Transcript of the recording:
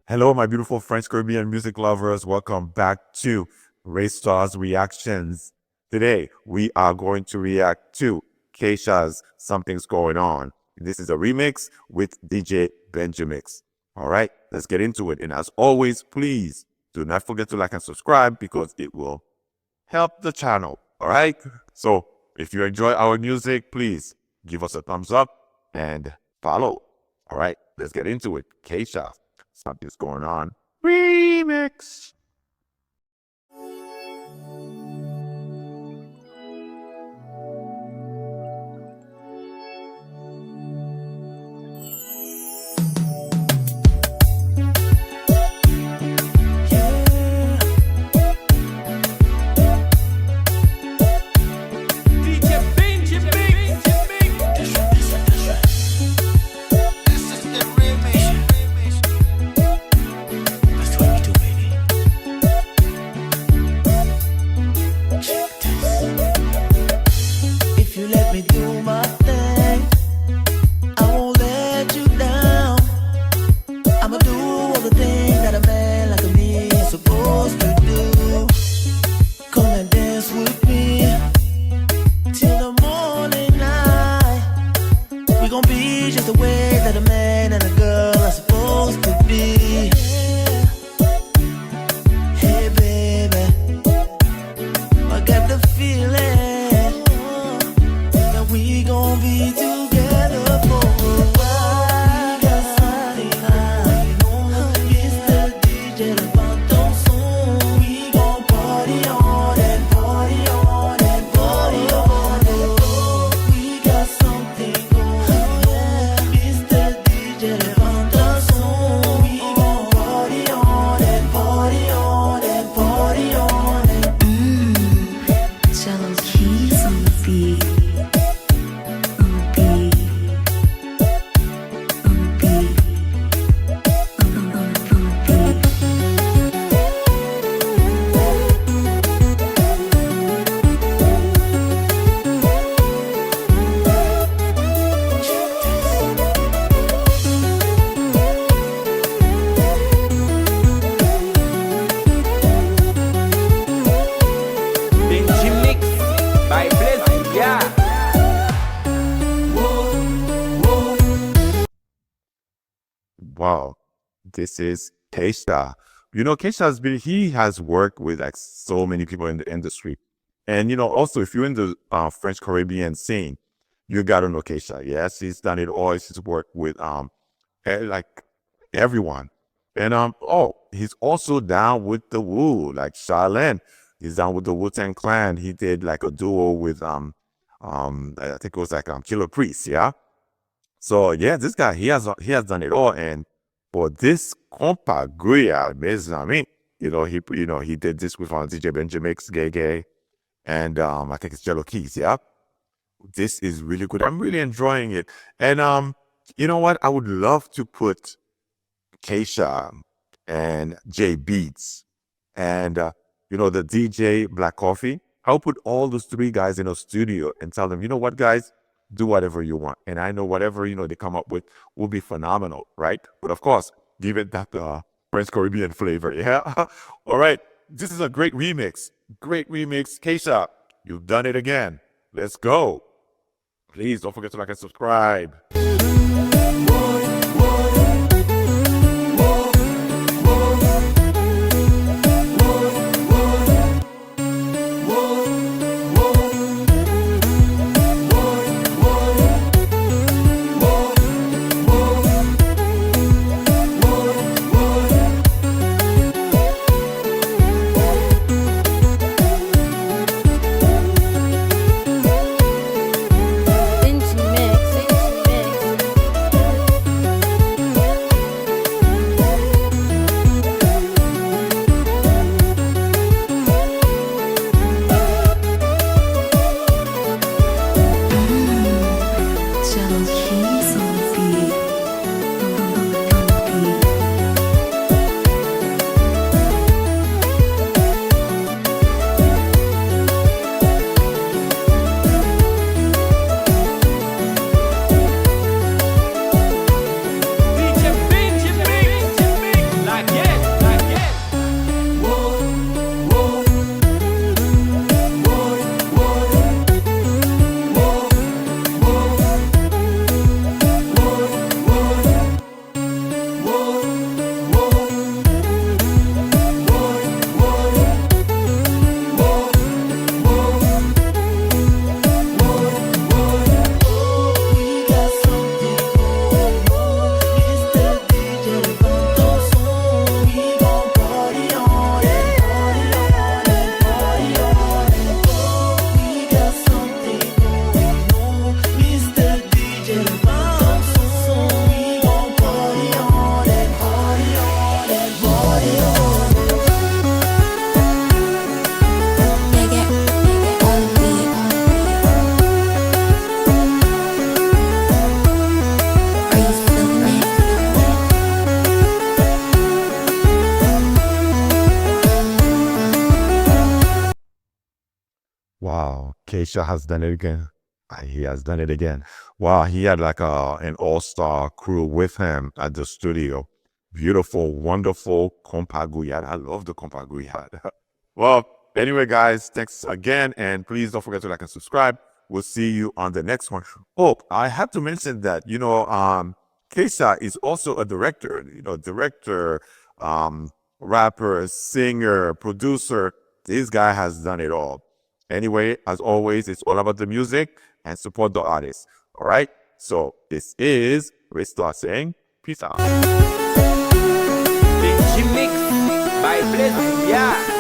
Hello, my beautiful French Caribbean music lovers. Welcome back to Starz Reactions. Today, we are going to react to Kaysha's Something's Going On. This is a remix with DJ Benjamix. All right, let's get into it. And as always, please do not forget to like and subscribe because it will help the channel. All right, so if you enjoy our music, please give us a thumbs up and follow. All right, let's get into it. Kaysha. Something's going on. Remix. Wow, this is Kaysha. You know, he has worked with like so many people in the industry. And, you know, also if you're in the French Caribbean scene, you gotta know Kaysha. Yes, he's done it all. He's worked with like everyone. And he's also down with the Wu, like Charlene. He's down with the Wu-Tang Clan. He did like a duo with I think it was like Killer Priest, yeah. So yeah, this guy he has done it all, and for this Kompa Gouyad, mesmerizing, he did this with DJ Benjamix, Gay, and I think it's Jello Keys, yeah. This is really good. I'm really enjoying it, and you know what? I would love to put Kaysha and J-BEATZ and the DJ Black Coffee. I'll put all those three guys in a studio and tell them, you know what, guys, do whatever you want. And I know whatever, they come up with will be phenomenal, right? But of course, give it that French Caribbean flavor, yeah? All right, this is a great remix. Great remix. Kaysha, you've done it again. Let's go. Please don't forget to like and subscribe. Kaysha has done it again. He has done it again. Wow, he had like an all-star crew with him at the studio. Beautiful, wonderful Kompa Gouyad. I love the Kompa Gouyad. Well, anyway, guys, thanks again. And please don't forget to like and subscribe. We'll see you on the next one. Oh, I have to mention that, Kaysha is also a director, rapper, singer, producer. This guy has done it all. Anyway, as always, it's all about the music and support the artist. All right. So this is Restart saying peace out. J-BEATZ by Bless, yeah.